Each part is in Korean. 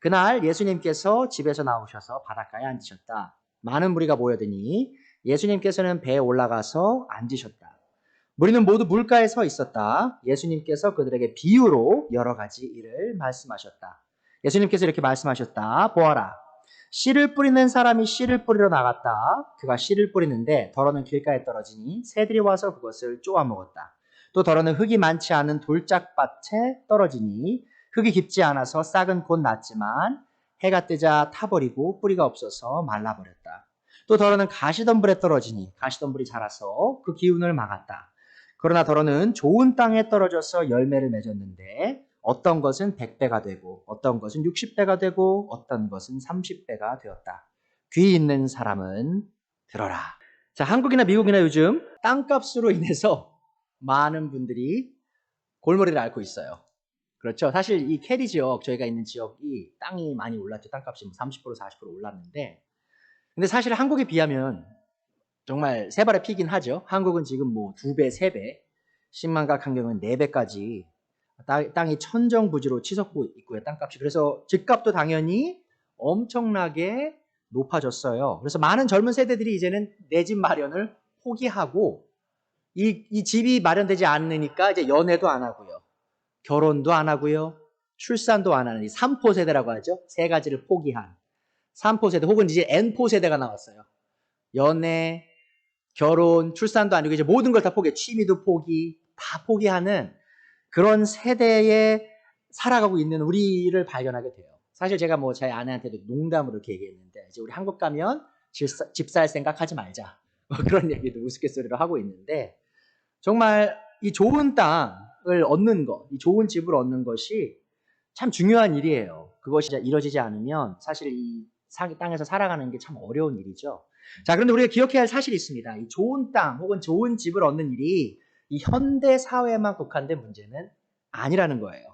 그날 예수님께서 집에서 나오셔서 바닷가에 앉으셨다. 많은 무리가 모여드니 예수님께서는 배에 올라가서 앉으셨다. 무리는 모두 물가에 서 있었다. 예수님께서 그들에게 비유로 여러 가지 일을 말씀하셨다. 예수님께서 이렇게 말씀하셨다. 보아라. 씨를 뿌리는 사람이 씨를 뿌리러 나갔다. 그가 씨를 뿌리는데 덜어는 길가에 떨어지니 새들이 와서 그것을 쪼아 먹었다. 또 덜어는 흙이 많지 않은 돌짝밭에 떨어지니 흙이 깊지 않아서 싹은 곧 났지만 해가 뜨자 타버리고 뿌리가 없어서 말라버렸다. 또 덜어는 가시덤불에 떨어지니 가시덤불이 자라서 그 기운을 막았다. 그러나 덜어는 좋은 땅에 떨어져서 열매를 맺었는데 어떤 것은 100배가 되고 어떤 것은 60배가 되고 어떤 것은 30배가 되었다. 귀 있는 사람은 들어라. 자, 한국이나 미국이나 요즘 땅값으로 인해서 많은 분들이 골머리를 앓고 있어요. 그렇죠. 사실 이 캐리 지역, 저희가 있는 지역이 땅이 많이 올랐죠. 땅값이 30% 40% 올랐는데 근데 사실 한국에 비하면 정말 세 발의 피긴 하죠. 한국은 지금 뭐 2배, 3배, 10만각 한 경우는 4배까지 땅이 천정부지로 치솟고 있고요. 땅값이. 그래서 집값도 당연히 엄청나게 높아졌어요. 그래서 많은 젊은 세대들이 이제는 내 집 마련을 포기하고 이 집이 마련되지 않으니까 이제 연애도 안 하고요. 결혼도 안 하고요. 출산도 안 하는 이 3포 세대라고 하죠. 세 가지를 포기한 3포 세대 혹은 이제 N포 세대가 나왔어요. 연애, 결혼, 출산도 아니고 이제 모든 걸 다 포기해. 취미도 포기, 다 포기하는 그런 세대에 살아가고 있는 우리를 발견하게 돼요. 사실 제가 뭐 제 아내한테도 농담으로 이렇게 얘기했는데 이제 우리 한국 가면 집 살 생각하지 말자. 그런 얘기도 우스갯소리로 하고 있는데 정말 이 좋은 땅을 얻는 것, 이 좋은 집을 얻는 것이 참 중요한 일이에요. 그것이 이루어지지 않으면 사실 이 땅에서 살아가는 게 참 어려운 일이죠. 자, 그런데 우리가 기억해야 할 사실이 있습니다. 이 좋은 땅 혹은 좋은 집을 얻는 일이 이 현대 사회에만 국한된 문제는 아니라는 거예요.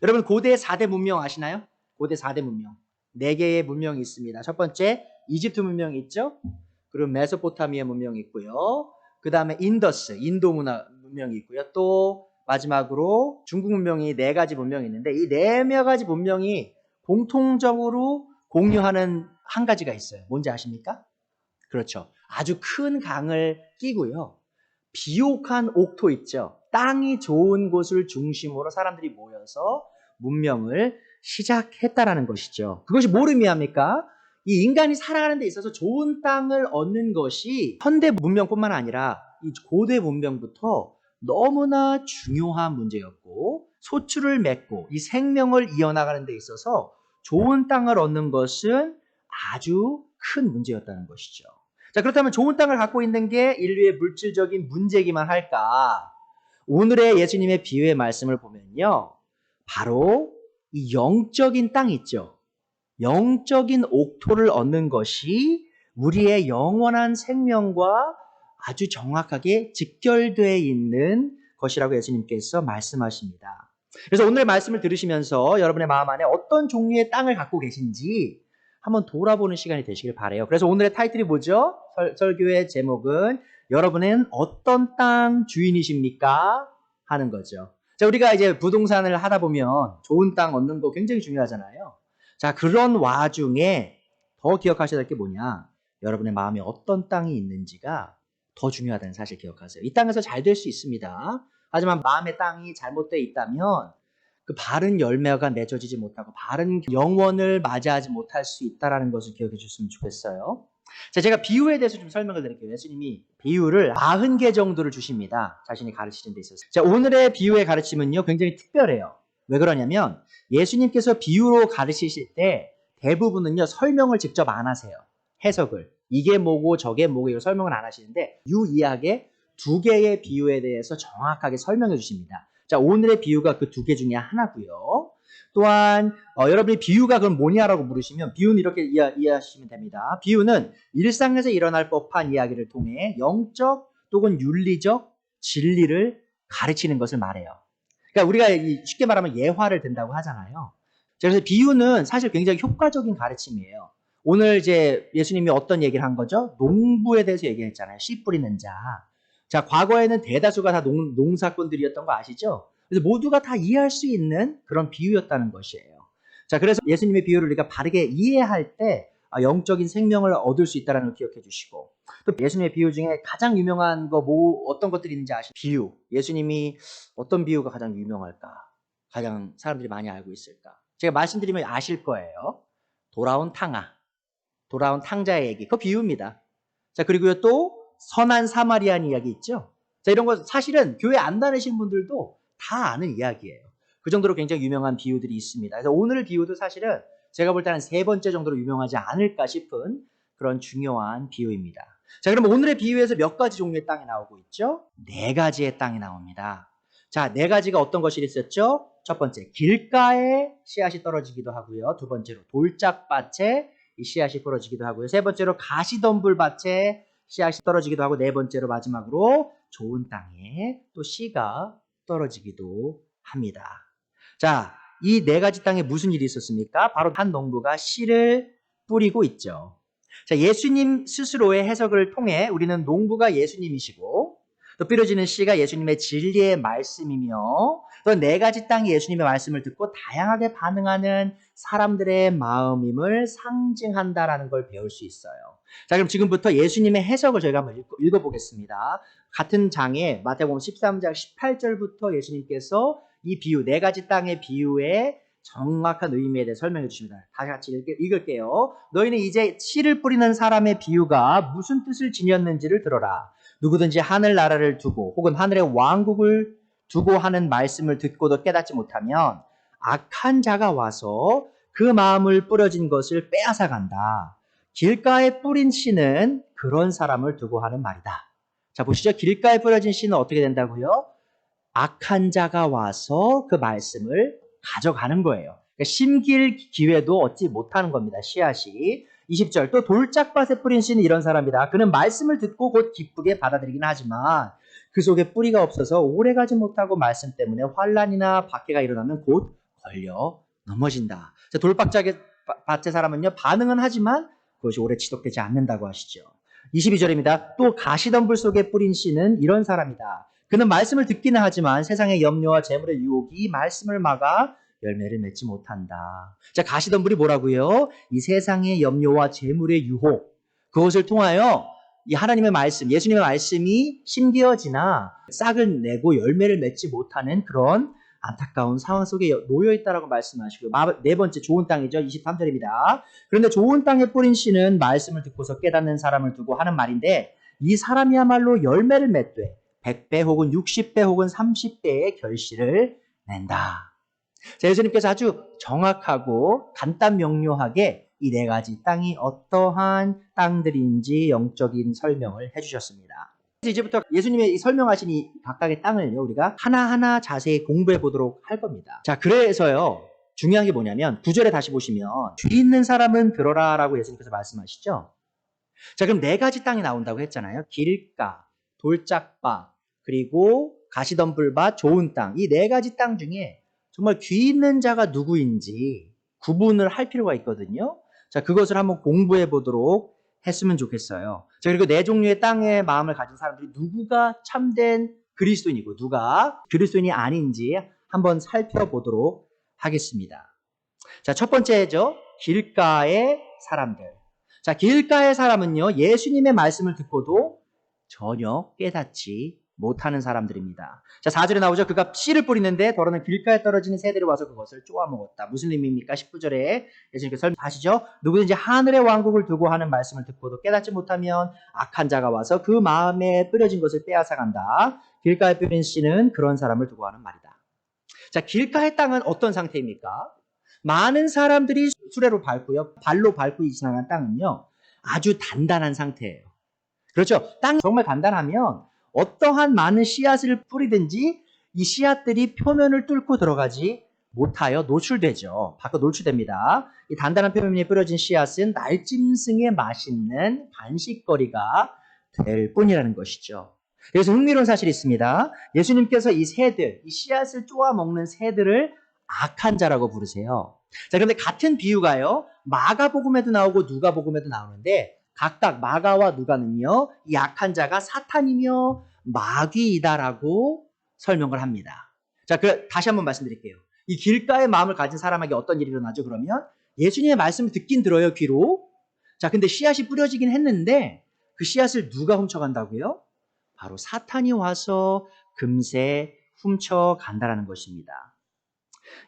여러분 고대 4대 문명 아시나요? 고대 4대 문명. 4개의 문명이 있습니다. 첫 번째 이집트 문명이 있죠. 그리고 메소포타미아 문명이 있고요. 그 다음에 인더스, 인도 문화 문명이 있고요. 또 마지막으로 중국 문명이 4가지 문명이 있는데 이 4가지 문명이 공통적으로 공유하는 한 가지가 있어요. 뭔지 아십니까? 그렇죠. 아주 큰 강을 끼고요. 비옥한 옥토 있죠. 땅이 좋은 곳을 중심으로 사람들이 모여서 문명을 시작했다라는 것이죠. 그것이 뭘 의미합니까? 이 인간이 살아가는 데 있어서 좋은 땅을 얻는 것이 현대 문명뿐만 아니라 이 고대 문명부터 너무나 중요한 문제였고 소출을 맺고 이 생명을 이어나가는 데 있어서 좋은 땅을 얻는 것은 아주 큰 문제였다는 것이죠. 자, 그렇다면 좋은 땅을 갖고 있는 게 인류의 물질적인 문제기만 할까? 오늘의 예수님의 비유의 말씀을 보면요. 바로 이 영적인 땅 있죠. 영적인 옥토를 얻는 것이 우리의 영원한 생명과 아주 정확하게 직결되어 있는 것이라고 예수님께서 말씀하십니다. 그래서 오늘 말씀을 들으시면서 여러분의 마음 안에 어떤 종류의 땅을 갖고 계신지 한번 돌아보는 시간이 되시길 바라요. 그래서 오늘의 타이틀이 뭐죠? 설교의 제목은 여러분은 어떤 땅 주인이십니까? 하는 거죠. 자, 우리가 이제 부동산을 하다 보면 좋은 땅 얻는 거 굉장히 중요하잖아요. 자, 그런 와중에 더 기억하셔야 될 게 뭐냐? 여러분의 마음에 어떤 땅이 있는지가 더 중요하다는 사실 기억하세요. 이 땅에서 잘 될 수 있습니다. 하지만 마음의 땅이 잘못되어 있다면 그 바른 열매가 맺어지지 못하고 바른 영원을 맞이하지 못할 수 있다는 것을 기억해 주셨으면 좋겠어요. 자, 제가 비유에 대해서 좀 설명을 드릴게요. 예수님이 비유를 90개 정도를 주십니다. 자신이 가르치는 데 있어서. 자, 오늘의 비유의 가르침은요, 굉장히 특별해요. 왜 그러냐면 예수님께서 비유로 가르치실 때 대부분은요, 설명을 직접 안 하세요. 해석을. 이게 뭐고 저게 뭐고 이걸 설명을 안 하시는데 유이하게 2개의 비유에 대해서 정확하게 설명해 주십니다. 자, 오늘의 비유가 그 2개 중에 하나고요. 또한 여러분이 비유가 그럼 뭐냐라고 물으시면 비유는 이렇게 이해하시면 됩니다. 비유는 일상에서 일어날 법한 이야기를 통해 영적 또는 윤리적 진리를 가르치는 것을 말해요. 그러니까 우리가 쉽게 말하면 예화를 든다고 하잖아요. 그래서 비유는 사실 굉장히 효과적인 가르침이에요. 오늘 이제 예수님이 어떤 얘기를 한 거죠? 농부에 대해서 얘기했잖아요. 씨 뿌리는 자. 자, 과거에는 대다수가 다 농사꾼들이었던 거 아시죠? 그래서 모두가 다 이해할 수 있는 그런 비유였다는 것이에요. 자, 그래서 예수님의 비유를 우리가 바르게 이해할 때 영적인 생명을 얻을 수 있다는 걸 기억해 주시고, 또 예수님의 비유 중에 가장 유명한 거 어떤 것들이 있는지 아시죠? 비유. 예수님이 어떤 비유가 가장 유명할까? 가장 사람들이 많이 알고 있을까? 제가 말씀드리면 아실 거예요. 돌아온 탕아. 돌아온 탕자의 얘기. 그거 비유입니다. 자, 그리고요 또 선한 사마리안 이야기 있죠? 자, 이런 거 사실은 교회 안 다니신 분들도 다 아는 이야기예요. 그 정도로 굉장히 유명한 비유들이 있습니다. 그래서 오늘 비유도 사실은 제가 볼 때는 세 번째 정도로 유명하지 않을까 싶은 그런 중요한 비유입니다. 자, 그럼 오늘의 비유에서 몇 가지 종류의 땅이 나오고 있죠? 네 가지의 땅이 나옵니다. 자, 네 가지가 어떤 것이 있었죠? 첫 번째, 길가에 씨앗이 떨어지기도 하고요. 두 번째로 돌짝밭에 이 씨앗이 떨어지기도 하고요. 세 번째로 가시덤불밭에 씨앗이 떨어지기도 하고, 네 번째로 마지막으로 좋은 땅에 또 씨가 떨어지기도 합니다. 자, 이 네 가지 땅에 무슨 일이 있었습니까? 바로 한 농부가 씨를 뿌리고 있죠. 자, 예수님 스스로의 해석을 통해 우리는 농부가 예수님이시고, 또 뿌려지는 씨가 예수님의 진리의 말씀이며, 또 네 가지 땅이 예수님의 말씀을 듣고 다양하게 반응하는 사람들의 마음임을 상징한다라는 걸 배울 수 있어요. 자, 그럼 지금부터 예수님의 해석을 저희가 한번 읽어보겠습니다. 같은 장에 마태복음 13장 18절부터 예수님께서 이 비유, 네 가지 땅의 비유의 정확한 의미에 대해 설명해 주십니다. 다시 같이 읽을게요. 너희는 이제 씨를 뿌리는 사람의 비유가 무슨 뜻을 지녔는지를 들어라. 누구든지 하늘나라를 두고 혹은 하늘의 왕국을 두고 하는 말씀을 듣고도 깨닫지 못하면 악한 자가 와서 그 마음을 뿌려진 것을 빼앗아 간다. 길가에 뿌린 씨는 그런 사람을 두고 하는 말이다. 자, 보시죠. 길가에 뿌려진 씨는 어떻게 된다고요? 악한 자가 와서 그 말씀을 가져가는 거예요. 그러니까 심길 기회도 얻지 못하는 겁니다. 씨앗이. 20절, 또 돌짝밭에 뿌린 씨는 이런 사람이다. 그는 말씀을 듣고 곧 기쁘게 받아들이긴 하지만 그 속에 뿌리가 없어서 오래가지 못하고 말씀 때문에 환난이나 박해가 일어나면 곧 걸려 넘어진다. 돌박짝밭의 사람은요, 반응은 하지만 그것이 오래 지속되지 않는다고 하시죠. 22절입니다. 또 가시덤불 속에 뿌린 씨는 이런 사람이다. 그는 말씀을 듣기는 하지만 세상의 염려와 재물의 유혹이 말씀을 막아 열매를 맺지 못한다. 자, 가시덤불이 뭐라고요? 이 세상의 염려와 재물의 유혹, 그것을 통하여 이 하나님의 말씀, 예수님의 말씀이 심겨지나 싹을 내고 열매를 맺지 못하는 그런 안타까운 상황 속에 놓여 있다라고 말씀하시고요. 네 번째, 좋은 땅이죠. 23절입니다. 그런데 좋은 땅에 뿌린 씨는 말씀을 듣고서 깨닫는 사람을 두고 하는 말인데, 이 사람이야말로 열매를 맺되 100배 혹은 60배 혹은 30배의 결실을 낸다. 자, 예수님께서 아주 정확하고 간단 명료하게 이 네 가지 땅이 어떠한 땅들인지 영적인 설명을 해주셨습니다. 이제부터 예수님의 설명하신 이 각각의 땅을요, 우리가 하나하나 자세히 공부해 보도록 할 겁니다. 자, 그래서요, 중요한 게 뭐냐면 9절에 다시 보시면 귀 있는 사람은 들어라 라고 예수님께서 말씀하시죠. 자, 그럼 네 가지 땅이 나온다고 했잖아요. 길가, 돌짝밭, 그리고 가시덤불밭, 좋은 땅. 이 네 가지 땅 중에 정말 귀 있는 자가 누구인지 구분을 할 필요가 있거든요. 자, 그것을 한번 공부해 보도록 했으면 좋겠어요. 자, 그리고 네 종류의 땅의 마음을 가진 사람들이 누구가 참된 그리스도인이고 누가 그리스도인이 아닌지 한번 살펴보도록 하겠습니다. 자, 첫 번째죠. 길가의 사람들. 자, 길가의 사람은요, 예수님의 말씀을 듣고도 전혀 깨닫지 못하는 사람들입니다. 자, 4절에 나오죠. 그가 씨를 뿌리는데 더러는 길가에 떨어지는 새들이 와서 그것을 쪼아 먹었다. 무슨 의미입니까? 19절에 예수님께서 설명하시죠. 누구든지 하늘의 왕국을 두고 하는 말씀을 듣고도 깨닫지 못하면 악한 자가 와서 그 마음에 뿌려진 것을 빼앗아 간다. 길가에 뿌린 씨는 그런 사람을 두고 하는 말이다. 자, 길가의 땅은 어떤 상태입니까? 많은 사람들이 수레로 밟고요, 발로 밟고 지나간 땅은요, 아주 단단한 상태예요. 그렇죠? 땅이 정말 단단하면 어떠한 많은 씨앗을 뿌리든지 이 씨앗들이 표면을 뚫고 들어가지 못하여 노출되죠. 밖으로 노출됩니다. 이 단단한 표면에 뿌려진 씨앗은 날짐승의 맛있는 간식거리가 될 뿐이라는 것이죠. 그래서 흥미로운 사실이 있습니다. 예수님께서 이 새들, 이 씨앗을 쪼아 먹는 새들을 악한 자라고 부르세요. 자, 그런데 같은 비유가요, 마가복음에도 나오고 누가복음에도 나오는데 각각 마가와 누가는요, 이 악한 자가 사탄이며 마귀이다라고 설명을 합니다. 자, 다시 한번 말씀드릴게요. 이 길가의 마음을 가진 사람에게 어떤 일이 일어나죠? 그러면 예수님의 말씀을 듣긴 들어요, 귀로. 자, 근데 씨앗이 뿌려지긴 했는데 그 씨앗을 누가 훔쳐간다고요? 바로 사탄이 와서 금세 훔쳐간다라는 것입니다.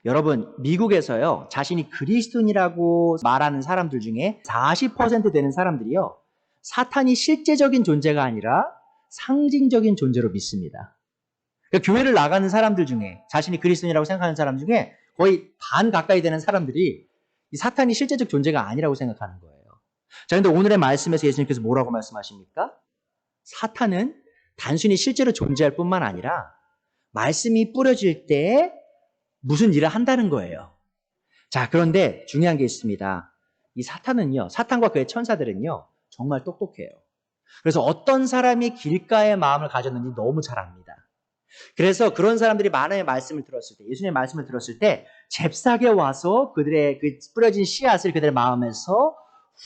여러분, 미국에서요, 자신이 그리스도인이라고 말하는 사람들 중에 40% 되는 사람들이요, 사탄이 실제적인 존재가 아니라 상징적인 존재로 믿습니다. 그러니까 교회를 나가는 사람들 중에 자신이 그리스도인이라고 생각하는 사람 중에 거의 반 가까이 되는 사람들이 이 사탄이 실제적 존재가 아니라고 생각하는 거예요. 자, 근데 오늘의 말씀에서 예수님께서 뭐라고 말씀하십니까? 사탄은 단순히 실제로 존재할 뿐만 아니라 말씀이 뿌려질 때 무슨 일을 한다는 거예요. 자, 그런데 중요한 게 있습니다. 이 사탄은요, 사탄과 그의 천사들은요, 정말 똑똑해요. 그래서 어떤 사람이 길가의 마음을 가졌는지 너무 잘 압니다. 그래서 그런 사람들이 만화의 말씀을 들었을 때, 예수님의 말씀을 들었을 때 잽싸게 와서 그들의 그 뿌려진 씨앗을 그들의 마음에서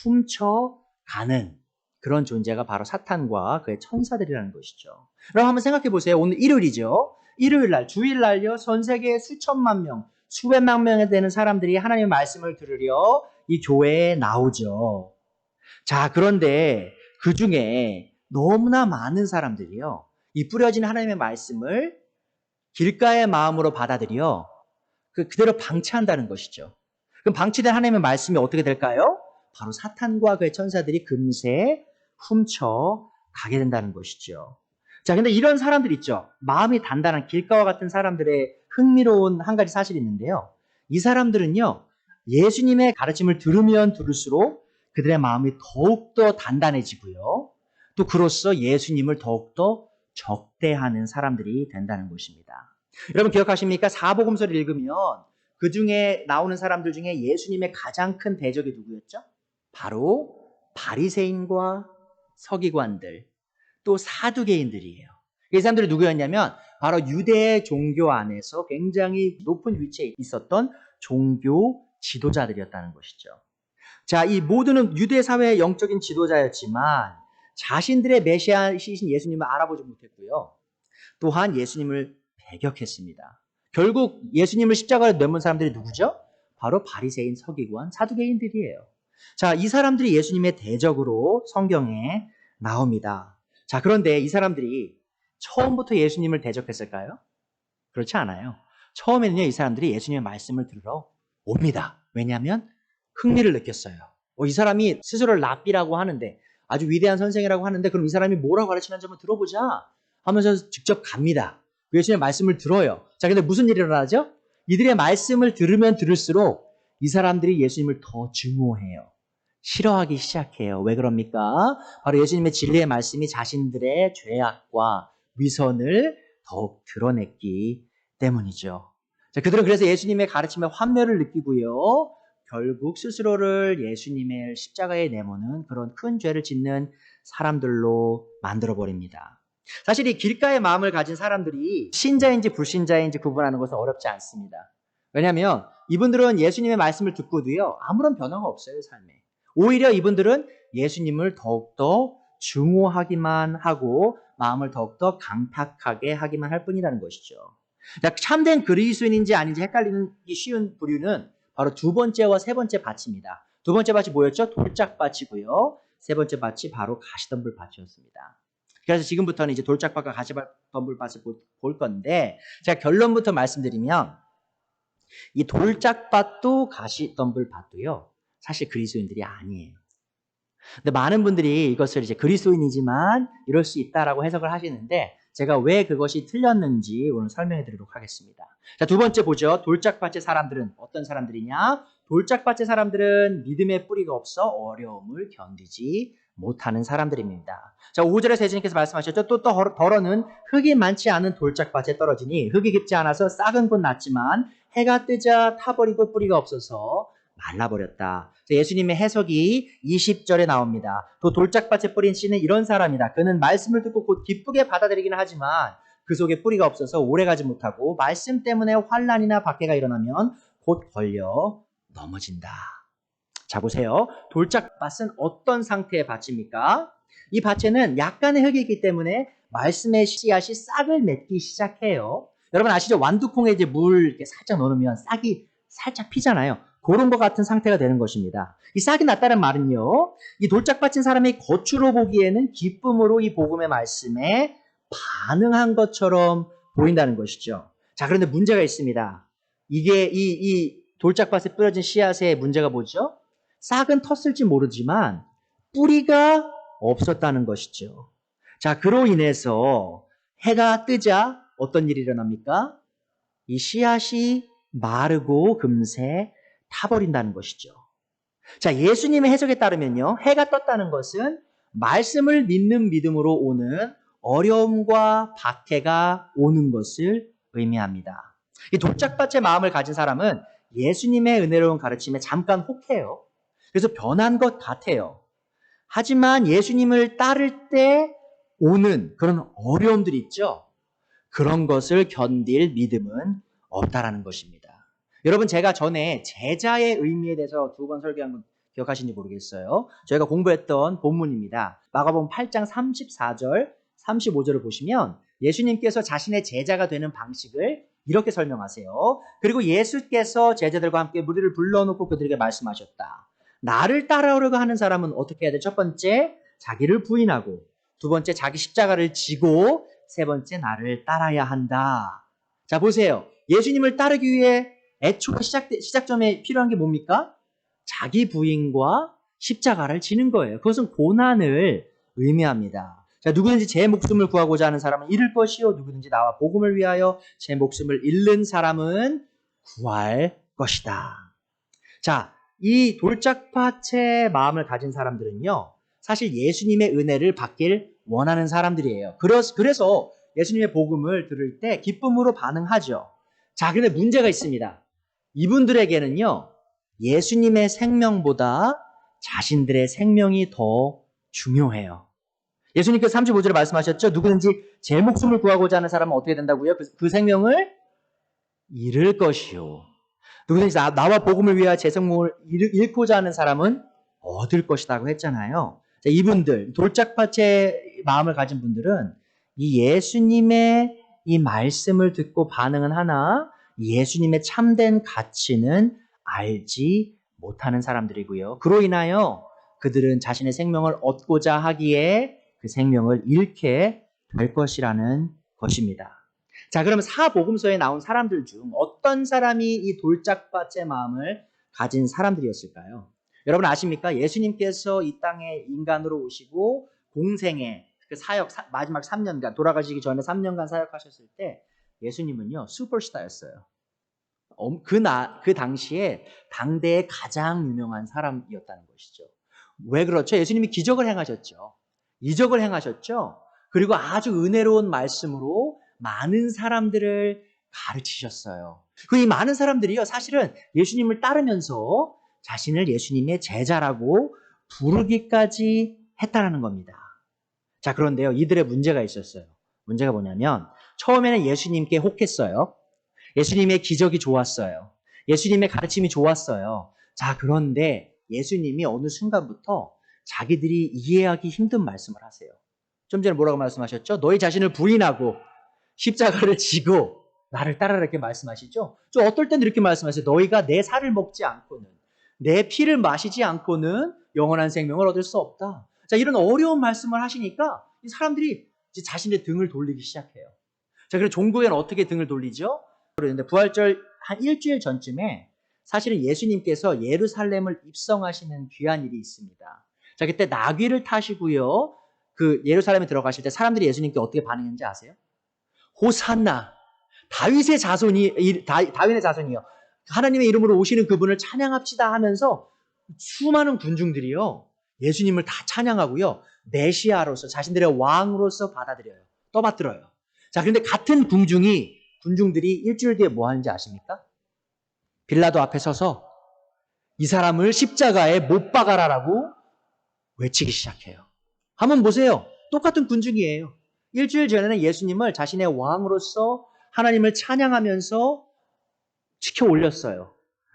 훔쳐가는 그런 존재가 바로 사탄과 그의 천사들이라는 것이죠. 그럼 한번 생각해 보세요. 오늘 일요일이죠. 일요일날, 주일날요, 전 세계 수천만 명, 수백만 명에 되는 사람들이 하나님의 말씀을 들으려 이 교회에 나오죠. 자, 그런데 그 중에 너무나 많은 사람들이요, 이 뿌려진 하나님의 말씀을 길가의 마음으로 받아들여 그대로 방치한다는 것이죠. 그럼 방치된 하나님의 말씀이 어떻게 될까요? 바로 사탄과 그의 천사들이 금세 훔쳐가게 된다는 것이죠. 자, 근데 이런 사람들 있죠. 마음이 단단한 길가와 같은 사람들의 흥미로운 한 가지 사실이 있는데요. 이 사람들은요, 예수님의 가르침을 들으면 들을수록 그들의 마음이 더욱더 단단해지고요. 또 그로써 예수님을 더욱더 적대하는 사람들이 된다는 것입니다. 여러분 기억하십니까? 사복음서를 읽으면 그 중에 나오는 사람들 중에 예수님의 가장 큰 대적이 누구였죠? 바로 바리새인과 서기관들, 또 사두개인들이에요. 이 사람들이 누구였냐면 바로 유대 종교 안에서 굉장히 높은 위치에 있었던 종교 지도자들이었다는 것이죠. 자, 이 모두는 유대 사회의 영적인 지도자였지만 자신들의 메시아이신 예수님을 알아보지 못했고요. 또한 예수님을 배격했습니다. 결국 예수님을 십자가에 넘은 사람들이 누구죠? 바로 바리새인, 서기관, 사두개인들이에요. 자, 이 사람들이 예수님의 대적으로 성경에 나옵니다. 자, 그런데 이 사람들이 처음부터 예수님을 대적했을까요? 그렇지 않아요. 처음에는요, 이 사람들이 예수님의 말씀을 들으러 옵니다. 왜냐하면 흥미를 느꼈어요. 이 사람이 스스로를 랍비라고 하는데, 아주 위대한 선생이라고 하는데, 그럼 이 사람이 뭐라고 가르치는지 한번 들어보자 하면서 직접 갑니다. 예수님의 말씀을 들어요. 자, 근데 무슨 일이 일어나죠? 이들의 말씀을 들으면 들을수록 이 사람들이 예수님을 더 증오해요. 싫어하기 시작해요. 왜 그럽니까? 바로 예수님의 진리의 말씀이 자신들의 죄악과 위선을 더욱 드러냈기 때문이죠. 자, 그들은 그래서 예수님의 가르침에 환멸을 느끼고요. 결국 스스로를 예수님의 십자가에 내모는 그런 큰 죄를 짓는 사람들로 만들어버립니다. 사실 이 길가의 마음을 가진 사람들이 신자인지 불신자인지 구분하는 것은 어렵지 않습니다. 왜냐하면 이분들은 예수님의 말씀을 듣고도요, 아무런 변화가 없어요, 삶에. 오히려 이분들은 예수님을 더욱더 증오하기만 하고 마음을 더욱더 강팍하게 하기만 할 뿐이라는 것이죠. 참된 그리스도인인지 아닌지 헷갈리기 쉬운 부류는 바로 두 번째와 세 번째 밭입니다. 두 번째 밭이 뭐였죠? 돌짝밭이고요. 세 번째 밭이 바로 가시덤불 밭이었습니다. 그래서 지금부터는 이제 돌짝밭과 가시덤불 밭을 볼 건데, 제가 결론부터 말씀드리면 이 돌짝밭도 가시덤불 밭도요, 사실 그리스도인들이 아니에요. 근데 많은 분들이 이것을 이제 그리스도인이지만 이럴 수 있다라고 해석을 하시는데, 제가 왜 그것이 틀렸는지 오늘 설명해 드리도록 하겠습니다. 자, 두 번째 보죠. 돌짝밭의 사람들은 어떤 사람들이냐? 돌짝밭의 사람들은 믿음의 뿌리가 없어 어려움을 견디지 못하는 사람들입니다. 자, 5절에서 예수님께서 말씀하셨죠. 또 더러는 흙이 많지 않은 돌짝밭에 떨어지니 흙이 깊지 않아서 싹은 곧 났지만 해가 뜨자 타버리고 뿌리가 없어서 말라버렸다. 예수님의 해석이 20절에 나옵니다. 또 돌짝밭에 뿌린 씨는 이런 사람이다. 그는 말씀을 듣고 곧 기쁘게 받아들이기는 하지만 그 속에 뿌리가 없어서 오래가지 못하고 말씀 때문에 환난이나 박해가 일어나면 곧 걸려 넘어진다. 자, 보세요. 돌짝밭은 어떤 상태의 밭입니까? 이 밭에는 약간의 흙이 있기 때문에 말씀의 씨앗이 싹을 맺기 시작해요. 여러분 아시죠? 완두콩에 이제 물 이렇게 살짝 넣으면 싹이 살짝 피잖아요. 그런 것 같은 상태가 되는 것입니다. 이 싹이 났다는 말은요, 이 돌짝밭인 사람의 겉으로 보기에는 기쁨으로 이 복음의 말씀에 반응한 것처럼 보인다는 것이죠. 자, 그런데 문제가 있습니다. 이게 이 돌짝밭에 뿌려진 씨앗의 문제가 뭐죠? 싹은 텄을지 모르지만 뿌리가 없었다는 것이죠. 자, 그로 인해서 해가 뜨자 어떤 일이 일어납니까? 이 씨앗이 마르고 금세 타버린다는 것이죠. 자, 예수님의 해석에 따르면요, 해가 떴다는 것은 말씀을 믿는 믿음으로 오는 어려움과 박해가 오는 것을 의미합니다. 이 돌짝밭의 마음을 가진 사람은 예수님의 은혜로운 가르침에 잠깐 혹해요. 그래서 변한 것 같아요. 하지만 예수님을 따를 때 오는 그런 어려움들이 있죠. 그런 것을 견딜 믿음은 없다라는 것입니다. 여러분, 제가 전에 제자의 의미에 대해서 2번 설교한 건 기억하시는지 모르겠어요. 저희가 공부했던 본문입니다. 마가복음 8장 34절, 35절을 보시면 예수님께서 자신의 제자가 되는 방식을 이렇게 설명하세요. 그리고 예수께서 제자들과 함께 무리를 불러놓고 그들에게 말씀하셨다. 나를 따라오려고 하는 사람은 어떻게 해야 돼? 첫 번째, 자기를 부인하고, 두 번째, 자기 십자가를 지고, 세 번째, 나를 따라야 한다. 자, 보세요. 예수님을 따르기 위해 애초에 시작점에 필요한 게 뭡니까? 자기 부인과 십자가를 지는 거예요. 그것은 고난을 의미합니다. 자, 누구든지 제 목숨을 구하고자 하는 사람은 잃을 것이요, 누구든지 나와 복음을 위하여 제 목숨을 잃는 사람은 구할 것이다. 자, 이 돌짝밭의 마음을 가진 사람들은요, 사실 예수님의 은혜를 받길 원하는 사람들이에요. 그래서 예수님의 복음을 들을 때 기쁨으로 반응하죠. 자, 그런데 문제가 있습니다. 이분들에게는요, 예수님의 생명보다 자신들의 생명이 더 중요해요. 예수님께서 35절에 말씀하셨죠. 누구든지 제 목숨을 구하고자 하는 사람은 어떻게 된다고요? 그 생명을 잃을 것이요. 누구든지 나와 복음을 위하여 제 생명을 잃고자 하는 사람은 얻을 것이라고 했잖아요. 자, 이분들, 돌짝밭의 마음을 가진 분들은 이 예수님의 이 말씀을 듣고 반응은 하나 예수님의 참된 가치는 알지 못하는 사람들이고요. 그로 인하여 그들은 자신의 생명을 얻고자 하기에 그 생명을 잃게 될 것이라는 것입니다. 자, 그러면 사복음서에 나온 사람들 중 어떤 사람이 이 돌짝밭의 마음을 가진 사람들이었을까요? 여러분 아십니까? 예수님께서 이 땅에 인간으로 오시고 공생의 그 사역, 마지막 3년간, 돌아가시기 전에 3년간 사역하셨을 때 예수님은요, 슈퍼스타였어요. 그 당시에 당대의 가장 유명한 사람이었다는 것이죠. 왜 그렇죠? 예수님이 기적을 행하셨죠. 이적을 행하셨죠. 그리고 아주 은혜로운 말씀으로 많은 사람들을 가르치셨어요. 이 많은 사람들이요, 사실은 예수님을 따르면서 자신을 예수님의 제자라고 부르기까지 했다라는 겁니다. 자, 그런데요, 이들의 문제가 있었어요. 문제가 뭐냐면 처음에는 예수님께 혹했어요. 예수님의 기적이 좋았어요. 예수님의 가르침이 좋았어요. 자, 그런데 예수님이 어느 순간부터 자기들이 이해하기 힘든 말씀을 하세요. 좀 전에 뭐라고 말씀하셨죠? 너희 자신을 부인하고 십자가를 지고 나를 따라라 이렇게 말씀하시죠? 좀 어떨 때는 이렇게 말씀하세요. 너희가 내 살을 먹지 않고는, 내 피를 마시지 않고는 영원한 생명을 얻을 수 없다. 자, 이런 어려운 말씀을 하시니까 이 사람들이 이제 자신의 등을 돌리기 시작해요. 자, 그리고 종교에는 어떻게 등을 돌리죠? 그런데 부활절 한 일주일 전쯤에 사실은 예수님께서 예루살렘을 입성하시는 귀한 일이 있습니다. 자, 그때 나귀를 타시고요. 그 예루살렘에 들어가실 때 사람들이 예수님께 어떻게 반응했는지 아세요? 호산나, 다윗의 자손이요. 하나님의 이름으로 오시는 그분을 찬양합시다 하면서 수많은 군중들이요. 예수님을 다 찬양하고요. 메시아로서, 자신들의 왕으로서 받아들여요. 떠받들어요. 자, 그런데 같은 군중들이 일주일 뒤에 뭐 하는지 아십니까? 빌라도 앞에 서서 이 사람을 십자가에 못 박아라라고 외치기 시작해요. 한번 보세요. 똑같은 군중이에요. 일주일 전에는 예수님을 자신의 왕으로서 하나님을 찬양하면서 지켜 올렸어요.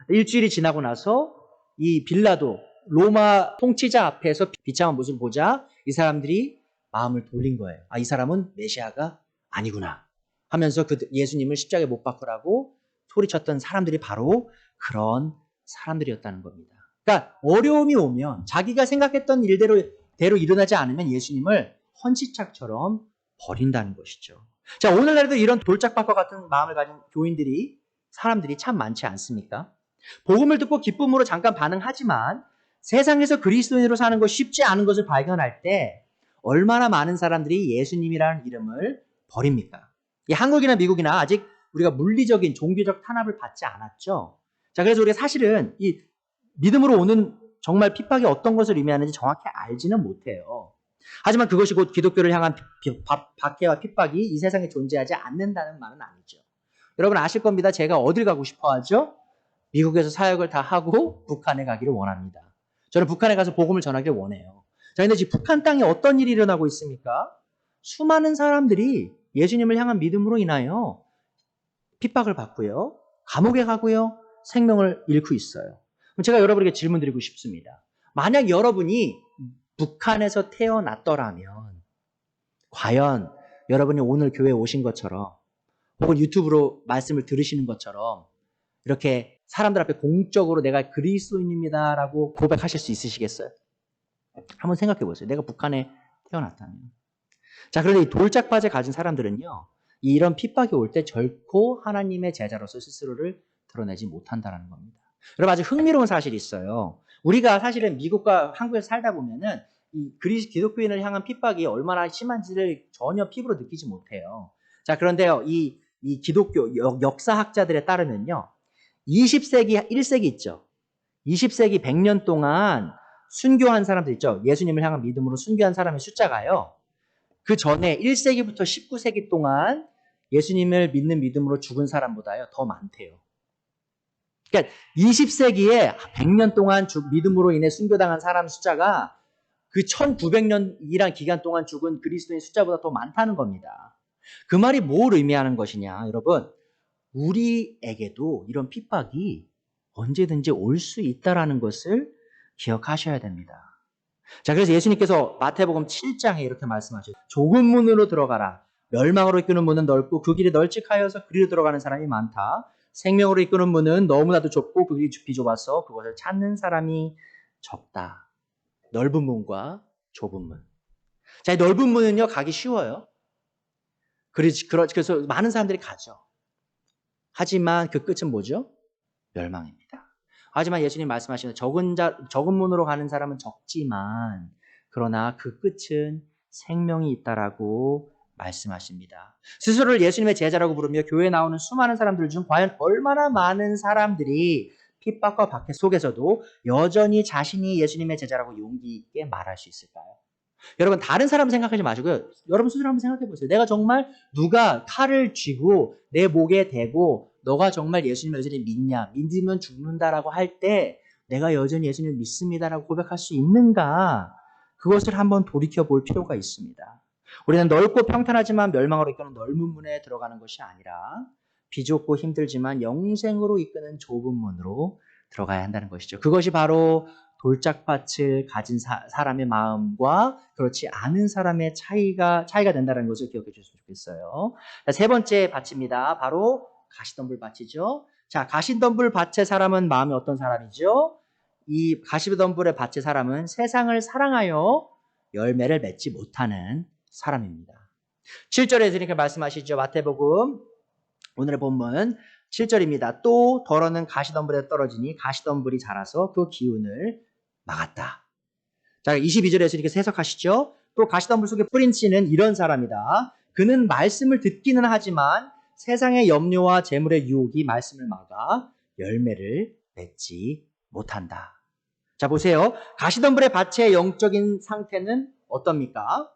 일주일이 지나고 나서 이 빌라도 로마 통치자 앞에서 비참한 모습을 보자 이 사람들이 마음을 돌린 거예요. 아, 이 사람은 메시아가 아니구나. 하면서 그 예수님을 십자가에 못 박으라고 소리쳤던 사람들이 바로 그런 사람들이었다는 겁니다. 그러니까 어려움이 오면 자기가 생각했던 일대로 일어나지 않으면 예수님을 헌시착처럼 버린다는 것이죠. 자, 오늘날에도 이런 돌짝밭과 같은 마음을 가진 사람들이 참 많지 않습니까? 복음을 듣고 기쁨으로 잠깐 반응하지만 세상에서 그리스도인으로 사는 것이 쉽지 않은 것을 발견할 때 얼마나 많은 사람들이 예수님이라는 이름을 버립니까? 이 한국이나 미국이나 아직 우리가 물리적인 종교적 탄압을 받지 않았죠. 자, 그래서 우리가 사실은 이 믿음으로 오는 정말 핍박이 어떤 것을 의미하는지 정확히 알지는 못해요. 하지만 그것이 곧 기독교를 향한 박해와 핍박이 이 세상에 존재하지 않는다는 말은 아니죠. 여러분 아실 겁니다. 제가 어딜 가고 싶어 하죠? 미국에서 사역을 다 하고 북한에 가기를 원합니다. 저는 북한에 가서 복음을 전하기를 원해요. 자, 근데 지금 북한 땅에 어떤 일이 일어나고 있습니까? 수많은 사람들이 예수님을 향한 믿음으로 인하여 핍박을 받고요. 감옥에 가고요. 생명을 잃고 있어요. 그럼 제가 여러분에게 질문 드리고 싶습니다. 만약 여러분이 북한에서 태어났더라면 과연 여러분이 오늘 교회에 오신 것처럼 혹은 유튜브로 말씀을 들으시는 것처럼 이렇게 사람들 앞에 공적으로 내가 그리스도인입니다라고 고백하실 수 있으시겠어요? 한번 생각해 보세요. 내가 북한에 태어났다면. 자, 그런데 이 돌짝밭을 가진 사람들은요. 이런 핍박이 올 때 결코 하나님의 제자로서 스스로를 드러내지 못한다는 겁니다. 여러분 아주 흥미로운 사실이 있어요. 우리가 사실은 미국과 한국에서 살다 보면은 이 기독교인을 향한 핍박이 얼마나 심한지를 전혀 피부로 느끼지 못해요. 자, 그런데요. 이 기독교 역사학자들에 따르면요. 20세기, 1세기 있죠. 20세기 100년 동안 순교한 사람들 있죠. 예수님을 향한 믿음으로 순교한 사람의 숫자가요. 그 전에 1세기부터 19세기 동안 예수님을 믿는 믿음으로 죽은 사람보다요. 더 많대요. 그러니까 20세기에 100년 동안 믿음으로 인해 순교당한 사람 숫자가 그 1900년이란 기간 동안 죽은 그리스도인 숫자보다 더 많다는 겁니다. 그 말이 뭘 의미하는 것이냐, 여러분. 우리에게도 이런 핍박이 언제든지 올 수 있다는 것을 기억하셔야 됩니다. 자, 그래서 예수님께서 마태복음 7장에 이렇게 말씀하셨죠. 좁은 문으로 들어가라. 멸망으로 이끄는 문은 넓고 그 길이 널찍하여서 그리로 들어가는 사람이 많다. 생명으로 이끄는 문은 너무나도 좁고 그 길이 비좁아서 그것을 찾는 사람이 적다. 넓은 문과 좁은 문. 자, 이 넓은 문은요, 가기 쉬워요. 그래서 많은 사람들이 가죠. 하지만 그 끝은 뭐죠? 멸망입니다. 하지만 예수님 말씀하시는 적은 문으로 가는 사람은 적지만 그러나 그 끝은 생명이 있다라고 말씀하십니다. 스스로를 예수님의 제자라고 부르며 교회에 나오는 수많은 사람들 중 과연 얼마나 많은 사람들이 핍박과 박해 속에서도 여전히 자신이 예수님의 제자라고 용기 있게 말할 수 있을까요? 여러분 다른 사람 생각하지 마시고요. 여러분 스스로 한번 생각해 보세요. 내가 정말 누가 칼을 쥐고 내 목에 대고 너가 정말 예수님을 여전히 믿냐? 믿으면 죽는다라고 할 때 내가 여전히 예수님을 믿습니다라고 고백할 수 있는가? 그것을 한번 돌이켜 볼 필요가 있습니다. 우리는 넓고 평탄하지만 멸망으로 이끄는 넓은 문에 들어가는 것이 아니라 비좁고 힘들지만 영생으로 이끄는 좁은 문으로 들어가야 한다는 것이죠. 그것이 바로 돌짝밭을 가진 사람의 마음과 그렇지 않은 사람의 차이가 된다는 것을 기억해 주셨으면 좋겠어요. 자, 세 번째 밭입니다. 바로 가시덤불 밭이죠. 자, 가시덤불 밭의 사람은 마음이 어떤 사람이죠? 이 가시덤불의 밭의 사람은 세상을 사랑하여 열매를 맺지 못하는 사람입니다. 7절에 이렇게 말씀하시죠. 마태복음 오늘의 본문 7절입니다. 또 더러는 가시덤불에 떨어지니 가시덤불이 자라서 그 기운을 막았다. 자, 22절에서 이렇게 해석하시죠. 또 가시덤불 속에 뿌린 씨는 이런 사람이다. 그는 말씀을 듣기는 하지만 세상의 염려와 재물의 유혹이 말씀을 막아 열매를 맺지 못한다. 자, 보세요. 가시덤불의 밭의 영적인 상태는 어떻습니까?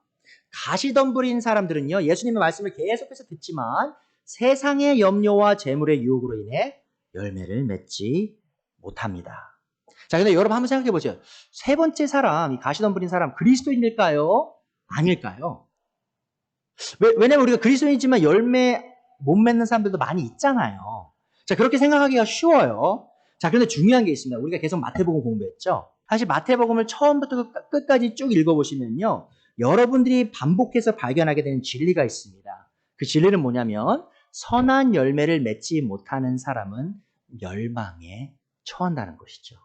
가시덤불인 사람들은요, 예수님의 말씀을 계속해서 듣지만 세상의 염려와 재물의 유혹으로 인해 열매를 맺지 못합니다. 자, 근데 여러분 한번 생각해 보세요. 세 번째 사람, 이 가시덤불인 사람, 그리스도인일까요? 아닐까요? 왜냐면 우리가 그리스도인이지만 열매 못 맺는 사람들도 많이 있잖아요. 자, 그렇게 생각하기가 쉬워요. 자, 그런데 중요한 게 있습니다. 우리가 계속 마태복음 공부했죠? 사실 마태복음을 처음부터 끝까지 쭉 읽어보시면요. 여러분들이 반복해서 발견하게 되는 진리가 있습니다. 그 진리는 뭐냐면 선한 열매를 맺지 못하는 사람은 멸망에 처한다는 것이죠.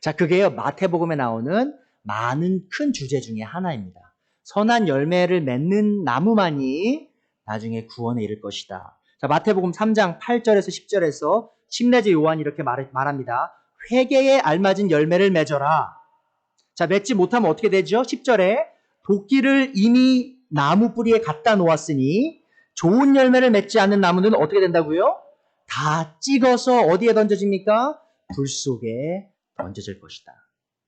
자, 그게요 마태복음에 나오는 많은 큰 주제 중에 하나입니다. 선한 열매를 맺는 나무만이 나중에 구원에 이를 것이다. 자, 마태복음 3장 8절에서 10절에서 침례자 요한이 이렇게 말합니다. 회개에 알맞은 열매를 맺어라. 자, 맺지 못하면 어떻게 되죠? 10절에 도끼를 이미 나무 뿌리에 갖다 놓았으니 좋은 열매를 맺지 않는 나무는 어떻게 된다고요? 다 찍어서 어디에 던져집니까? 불 속에 던져질 것이다.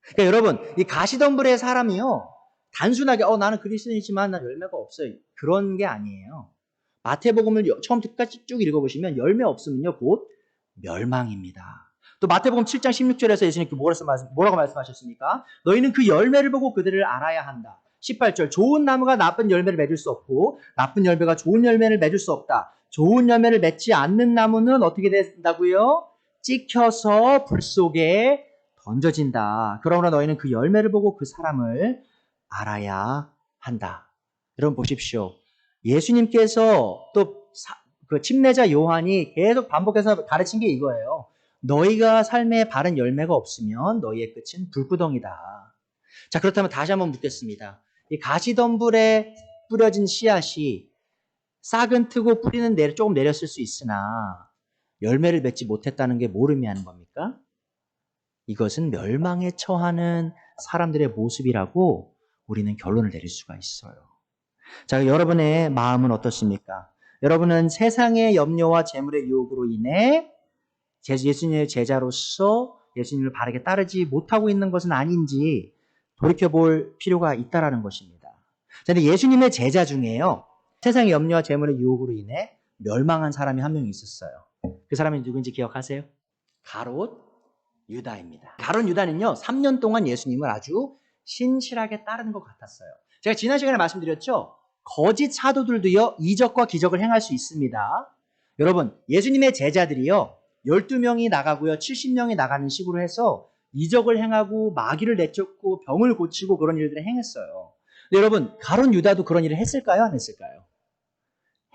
그러니까 여러분, 이 가시덤불의 사람이요. 단순하게 나는 그리스도인이지만 나 열매가 없어요. 그런 게 아니에요. 마태복음을 처음부터 끝까지 쭉 읽어보시면 열매 없으면요 곧 멸망입니다. 또 마태복음 7장 16절에서 예수님께 뭐라고 말씀하셨습니까? 너희는 그 열매를 보고 그들을 알아야 한다. 18절 좋은 나무가 나쁜 열매를 맺을 수 없고 나쁜 열매가 좋은 열매를 맺을 수 없다. 좋은 열매를 맺지 않는 나무는 어떻게 된다고요? 찍혀서 불 속에 던져진다. 그러므로 너희는 그 열매를 보고 그 사람을 알아야 한다. 여러분 보십시오. 예수님께서 또 그 침례자 요한이 계속 반복해서 가르친 게 이거예요. 너희가 삶에 바른 열매가 없으면 너희의 끝은 불구덩이다. 자, 그렇다면 다시 한번 묻겠습니다. 이 가시덤불에 뿌려진 씨앗이 싹은 트고 뿌리는 조금 내렸을 수 있으나 열매를 맺지 못했다는 게 뭘 의미하는 겁니까? 이것은 멸망에 처하는 사람들의 모습이라고 우리는 결론을 내릴 수가 있어요. 자, 여러분의 마음은 어떻습니까? 여러분은 세상의 염려와 재물의 유혹으로 인해 예수님의 제자로서 예수님을 바르게 따르지 못하고 있는 것은 아닌지 돌이켜볼 필요가 있다라는 것입니다. 그런데 예수님의 제자 중에요. 세상의 염려와 재물의 유혹으로 인해 멸망한 사람이 한 명 있었어요. 그 사람이 누군지 기억하세요? 가롯 유다입니다. 가롯 유다는요. 3년 동안 예수님을 아주 신실하게 따르는 것 같았어요. 제가 지난 시간에 말씀드렸죠. 거짓 사도들도요. 이적과 기적을 행할 수 있습니다. 여러분 예수님의 제자들이요. 12명이 나가고요. 70명이 나가는 식으로 해서 이적을 행하고 마귀를 내쫓고 병을 고치고 그런 일들을 행했어요. 근데 여러분 가롯 유다도 그런 일을 했을까요? 안 했을까요?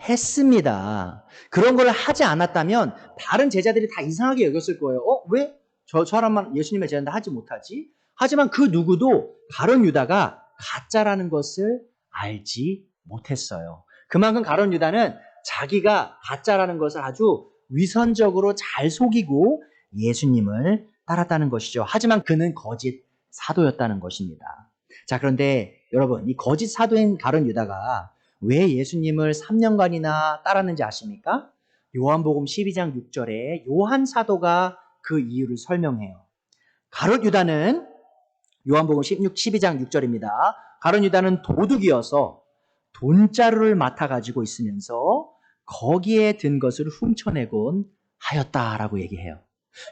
했습니다. 그런 걸 하지 않았다면 다른 제자들이 다 이상하게 여겼을 거예요. 왜? 저 사람만 예수님의 제자인데 하지 못하지? 하지만 그 누구도 가롯 유다가 가짜라는 것을 알지 못했어요. 그만큼 가롯 유다는 자기가 가짜라는 것을 아주 위선적으로 잘 속이고 예수님을 따랐다는 것이죠. 하지만 그는 거짓 사도였다는 것입니다. 자, 그런데 여러분, 이 거짓 사도인 가롯 유다가 왜 예수님을 3년간이나 따랐는지 아십니까? 요한복음 12장 6절에 요한 사도가 그 이유를 설명해요. 가롯 유다는 요한복음 12장 6절입니다. 가롯 유다는 도둑이어서 돈자루를 맡아가지고 있으면서 거기에 든 것을 훔쳐내곤 하였다라고 얘기해요.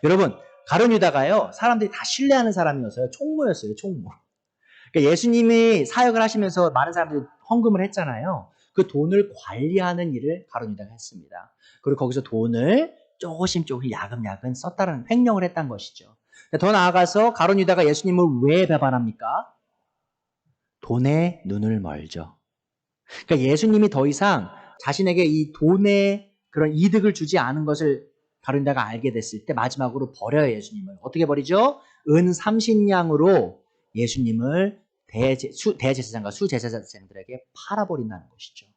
여러분, 가롯 유다가요, 사람들이 다 신뢰하는 사람이어서요, 총무였어요, 총무. 그러니까 예수님이 사역을 하시면서 많은 사람들이 헌금을 했잖아요. 그 돈을 관리하는 일을 가롯 유다가 했습니다. 그리고 거기서 돈을 조금씩 야금야금 썼다는 횡령을 했다는 것이죠. 더 나아가서 가롯 유다가 예수님을 왜 배반합니까? 돈에 눈을 멀죠. 그러니까 예수님이 더 이상 자신에게 이 돈에 그런 이득을 주지 않은 것을 가롯 유다가 알게 됐을 때 마지막으로 버려요, 예수님을. 어떻게 버리죠? 은 30냥으로 예수님을 대제사장과 수제사장들에게 팔아버린다는 것이죠.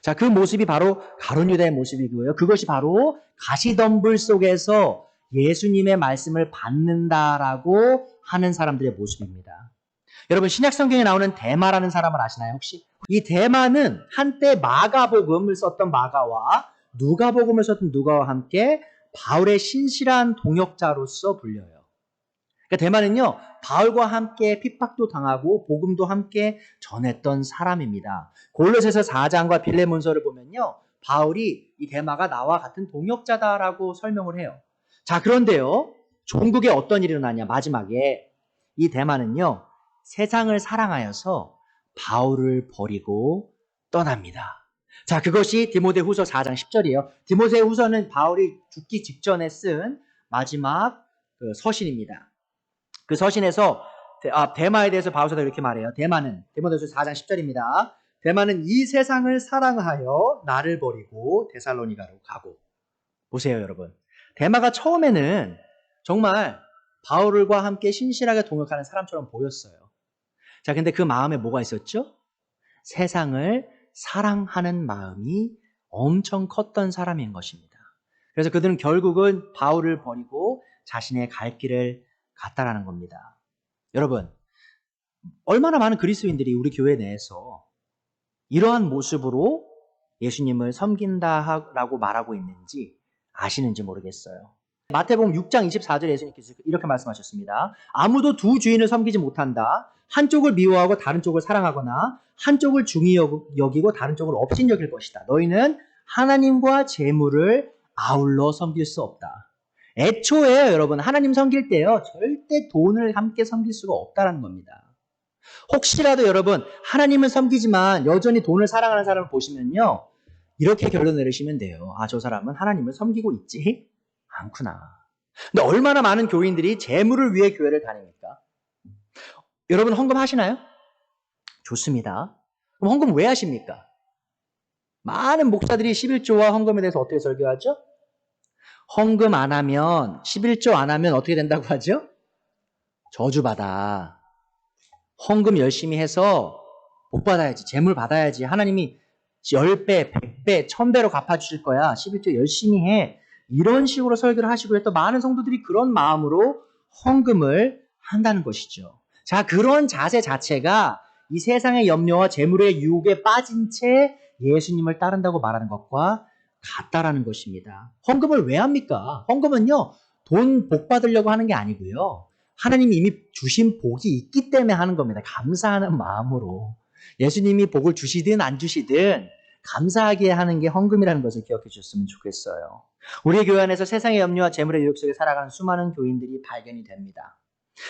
자, 그 모습이 바로 가롯 유다의 모습이고요. 그것이 바로 가시덤불 속에서 예수님의 말씀을 받는다라고 하는 사람들의 모습입니다. 여러분, 신약 성경에 나오는 데마라는 사람을 아시나요, 혹시? 이 데마는 한때 마가복음을 썼던 마가와 누가복음을 썼던 누가와 함께 바울의 신실한 동역자로서 불려요. 그러니까 대만은요, 바울과 함께 핍박도 당하고 복음도 함께 전했던 사람입니다. 골로새서 4장과 빌레몬서를 보면요, 바울이 이 데마가 나와 같은 동역자다라고 설명을 해요. 자, 그런데요, 종국에 어떤 일이 일어나냐, 마지막에 이 데마는요, 세상을 사랑하여서 바울을 버리고 떠납니다. 자, 그것이 디모데후서 4장 10절이에요. 디모데후서는 바울이 죽기 직전에 쓴 마지막 서신입니다. 그 서신에서 데마에 대해서 바울서도 이렇게 말해요. 데마는 디모데후서 4장 10절입니다. 데마는 이 세상을 사랑하여 나를 버리고 데살로니가로 가고. 보세요, 여러분. 데마가 처음에는 정말 바울과 함께 신실하게 동역하는 사람처럼 보였어요. 자, 근데 그 마음에 뭐가 있었죠? 세상을 사랑하는 마음이 엄청 컸던 사람인 것입니다. 그래서 그들은 결국은 바울을 버리고 자신의 갈 길을 갔다라는 겁니다. 여러분, 얼마나 많은 그리스도인들이 우리 교회 내에서 이러한 모습으로 예수님을 섬긴다라고 말하고 있는지 아시는지 모르겠어요. 마태복음 6장 24절에 예수님께서 이렇게 말씀하셨습니다. 아무도 두 주인을 섬기지 못한다. 한쪽을 미워하고 다른 쪽을 사랑하거나 한쪽을 중히 여기고 다른 쪽을 업신여길 것이다. 너희는 하나님과 재물을 아울러 섬길 수 없다. 애초에 여러분 하나님 섬길 때요 절대 돈을 함께 섬길 수가 없다는 겁니다. 혹시라도 여러분 하나님을 섬기지만 여전히 돈을 사랑하는 사람을 보시면요 이렇게 결론 내리시면 돼요. 아, 저 사람은 하나님을 섬기고 있지 않구나. 근데 얼마나 많은 교인들이 재물을 위해 교회를 다닙니까? 여러분 헌금 하시나요? 좋습니다. 그럼 헌금 왜 하십니까? 많은 목사들이 11조와 헌금에 대해서 어떻게 설교하죠? 헌금 안 하면 11조 안 하면 어떻게 된다고 하죠? 저주받아. 헌금 열심히 해서 복 받아야지. 재물 받아야지. 하나님이 10배, 100배, 1000배로 갚아주실 거야. 11조 열심히 해. 이런 식으로 설교를 하시고요. 또 많은 성도들이 그런 마음으로 헌금을 한다는 것이죠. 자, 그런 자세 자체가 이 세상의 염려와 재물의 유혹에 빠진 채 예수님을 따른다고 말하는 것과 같다라는 것입니다. 헌금을 왜 합니까? 헌금은요, 돈 복 받으려고 하는 게 아니고요. 하나님이 이미 주신 복이 있기 때문에 하는 겁니다. 감사하는 마음으로. 예수님이 복을 주시든 안 주시든 감사하게 하는 게 헌금이라는 것을 기억해 주셨으면 좋겠어요. 우리 교회 안에서 세상의 염려와 재물의 유혹 속에 살아가는 수많은 교인들이 발견이 됩니다.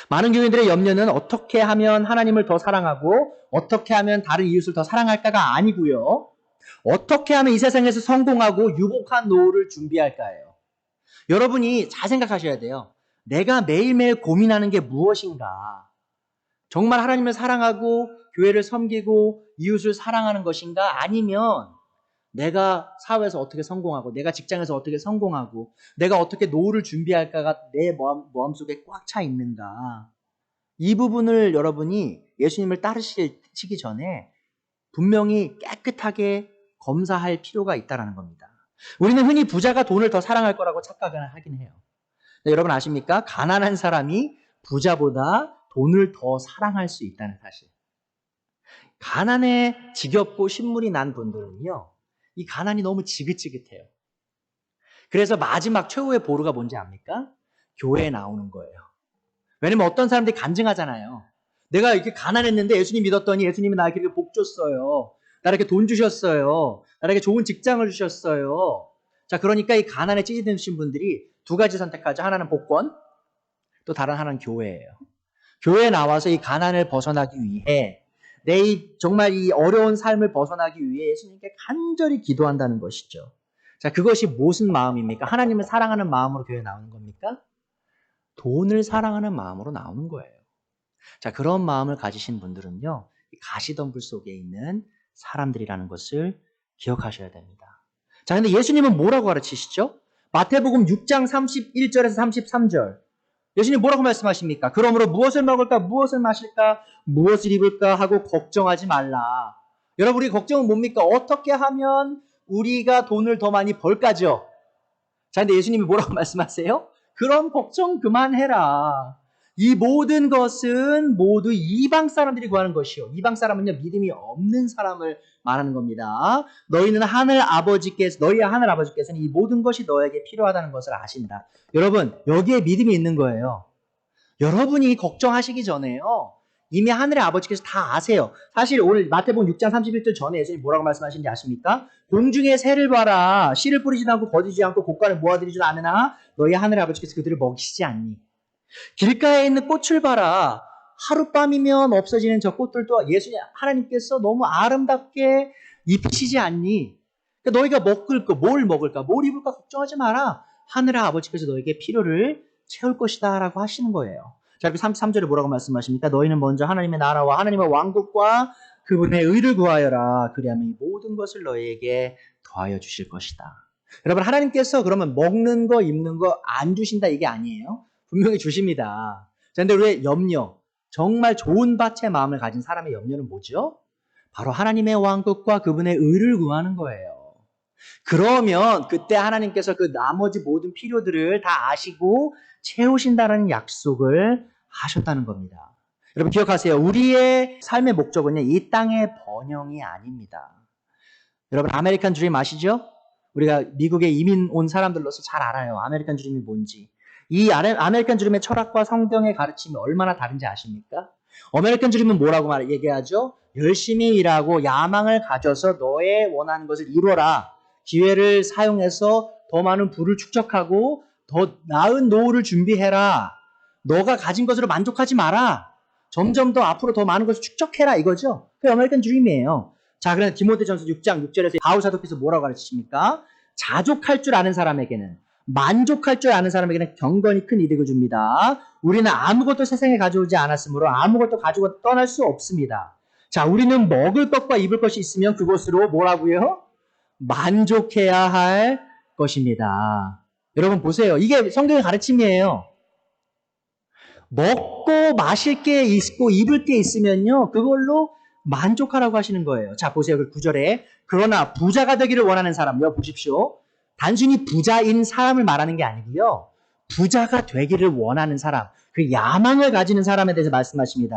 많은 교인들의 염려는 어떻게 하면 하나님을 더 사랑하고 어떻게 하면 다른 이웃을 더 사랑할까가 아니고요. 어떻게 하면 이 세상에서 성공하고 유복한 노후를 준비할까예요. 여러분이 잘 생각하셔야 돼요. 내가 매일매일 고민하는 게 무엇인가? 정말 하나님을 사랑하고 교회를 섬기고 이웃을 사랑하는 것인가? 아니면 내가 사회에서 어떻게 성공하고 내가 직장에서 어떻게 성공하고 내가 어떻게 노후를 준비할까가 내 마음속에 꽉 차 있는가? 이 부분을 여러분이 예수님을 따르시기 전에 분명히 깨끗하게 검사할 필요가 있다는 겁니다. 우리는 흔히 부자가 돈을 더 사랑할 거라고 착각을 하긴 해요. 여러분 아십니까? 가난한 사람이 부자보다 돈을 더 사랑할 수 있다는 사실. 가난에 지겹고 신물이 난 분들은요. 이 가난이 너무 지긋지긋해요. 그래서 마지막 최후의 보루가 뭔지 압니까? 교회에 나오는 거예요. 왜냐면 어떤 사람들이 간증하잖아요. 내가 이렇게 가난했는데 예수님 믿었더니 예수님이 나에게 이렇게 복 줬어요. 나에게 돈 주셨어요. 나에게 좋은 직장을 주셨어요. 자, 그러니까 이 가난에 찌드신 분들이 두 가지 선택하죠. 하나는 복권, 또 다른 하나는 교회예요. 교회에 나와서 이 가난을 벗어나기 위해 정말 이 어려운 삶을 벗어나기 위해 예수님께 간절히 기도한다는 것이죠. 자, 그것이 무슨 마음입니까? 하나님을 사랑하는 마음으로 교회에 나오는 겁니까? 돈을 사랑하는 마음으로 나오는 거예요. 자, 그런 마음을 가지신 분들은요, 가시덤불 속에 있는 사람들이라는 것을 기억하셔야 됩니다. 자, 근데 예수님은 뭐라고 가르치시죠? 마태복음 6장 31절에서 33절. 예수님 뭐라고 말씀하십니까? 그러므로 무엇을 먹을까, 무엇을 마실까, 무엇을 입을까 하고 걱정하지 말라. 여러분, 우리 걱정은 뭡니까? 어떻게 하면 우리가 돈을 더 많이 벌까죠? 자, 근데 예수님이 뭐라고 말씀하세요? 그런 걱정 그만해라. 이 모든 것은 모두 이방 사람들이 구하는 것이요. 이방 사람은요, 믿음이 없는 사람을 말하는 겁니다. 너희의 하늘 아버지께서는 이 모든 것이 너에게 필요하다는 것을 아신다. 여러분, 여기에 믿음이 있는 거예요. 여러분이 걱정하시기 전에요. 이미 하늘의 아버지께서 다 아세요. 사실 오늘 마태복음 6장 31절 전에 예수님 뭐라고 말씀하시는지 아십니까? 공중의 새를 봐라. 씨를 뿌리지도 않고 거두지 않고 곡간을 모아들이지도 않으나 너희 하늘의 아버지께서 그들을 먹이시지 않니? 길가에 있는 꽃을 봐라. 하룻밤이면 없어지는 저 꽃들도 예수님 하나님께서 너무 아름답게 입히시지 않니? 그러니까 너희가 먹을 거, 뭘 먹을까, 뭘 입을까 걱정하지 마라. 하늘의 아버지께서 너에게 필요를 채울 것이다 라고 하시는 거예요. 자, 33절에 뭐라고 말씀하십니까? 너희는 먼저 하나님의 나라와 하나님의 왕국과 그분의 의를 구하여라. 그리하면 이 모든 것을 너희에게 더하여 주실 것이다. 여러분, 하나님께서 그러면 먹는 거, 입는 거 안 주신다 이게 아니에요. 분명히 주십니다. 그런데 우리의 염려, 정말 좋은 밭의 마음을 가진 사람의 염려는 뭐죠? 바로 하나님의 왕국과 그분의 의를 구하는 거예요. 그러면 그때 하나님께서 그 나머지 모든 필요들을 다 아시고 채우신다는 약속을 하셨다는 겁니다. 여러분 기억하세요. 우리의 삶의 목적은요, 이 땅의 번영이 아닙니다. 여러분 아메리칸 드림 아시죠? 우리가 미국에 이민 온 사람들로서 잘 알아요. 아메리칸 드림이 뭔지. 이 아메리칸 드림의 철학과 성경의 가르침이 얼마나 다른지 아십니까? 아메리칸 드림은 뭐라고 얘기하죠? 열심히 일하고 야망을 가져서 너의 원하는 것을 이루어라. 기회를 사용해서 더 많은 부를 축적하고 더 나은 노후를 준비해라. 너가 가진 것으로 만족하지 마라. 점점 더 앞으로 더 많은 것을 축적해라 이거죠. 그게 아메리칸 드림이에요. 자, 그런데 디모데전서 6장 6절에서 바울 사도께서 뭐라고 가르치십니까? 자족할 줄 아는 사람에게는, 만족할 줄 아는 사람에게는 경건이 큰 이득을 줍니다. 우리는 아무것도 세상에 가져오지 않았으므로 아무것도 가지고 떠날 수 없습니다. 자, 우리는 먹을 것과 입을 것이 있으면 그것으로 뭐라고요? 만족해야 할 것입니다. 여러분 보세요. 이게 성경의 가르침이에요. 먹고 마실 게 있고 입을 게 있으면요, 그걸로 만족하라고 하시는 거예요. 자, 보세요. 그 9절에 그러나 부자가 되기를 원하는 사람요, 보십시오. 단순히 부자인 사람을 말하는 게 아니고요, 부자가 되기를 원하는 사람, 그 야망을 가지는 사람에 대해서 말씀하십니다.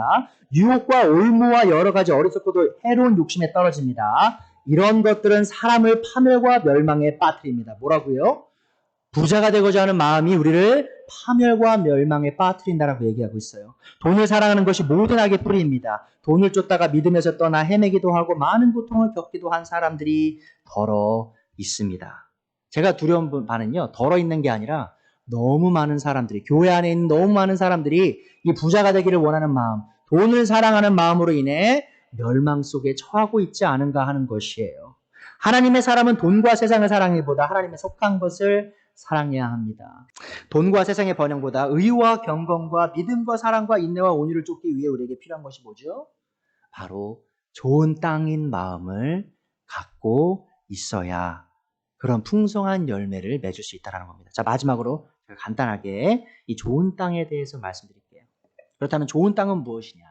유혹과 올무와 여러 가지 어리석고도 해로운 욕심에 떨어집니다. 이런 것들은 사람을 파멸과 멸망에 빠뜨립니다. 뭐라고요? 부자가 되고자 하는 마음이 우리를 파멸과 멸망에 빠뜨린다라고 얘기하고 있어요. 돈을 사랑하는 것이 모든 악의 뿌리입니다. 돈을 쫓다가 믿음에서 떠나 헤매기도 하고 많은 고통을 겪기도 한 사람들이 더러 있습니다. 제가 두려운 바는요, 더러 있는 게 아니라 너무 많은 사람들이, 교회 안에 있는 너무 많은 사람들이 이 부자가 되기를 원하는 마음, 돈을 사랑하는 마음으로 인해 멸망 속에 처하고 있지 않은가 하는 것이에요. 하나님의 사람은 돈과 세상을 사랑하기보다 하나님의 속한 것을 사랑해야 합니다. 돈과 세상의 번영보다 의와 경건과 믿음과 사랑과 인내와 온유를 쫓기 위해 우리에게 필요한 것이 뭐죠? 바로 좋은 땅인 마음을 갖고 있어야 그런 풍성한 열매를 맺을 수 있다는 겁니다. 자, 마지막으로 제가 간단하게 이 좋은 땅에 대해서 말씀드릴게요. 그렇다면 좋은 땅은 무엇이냐?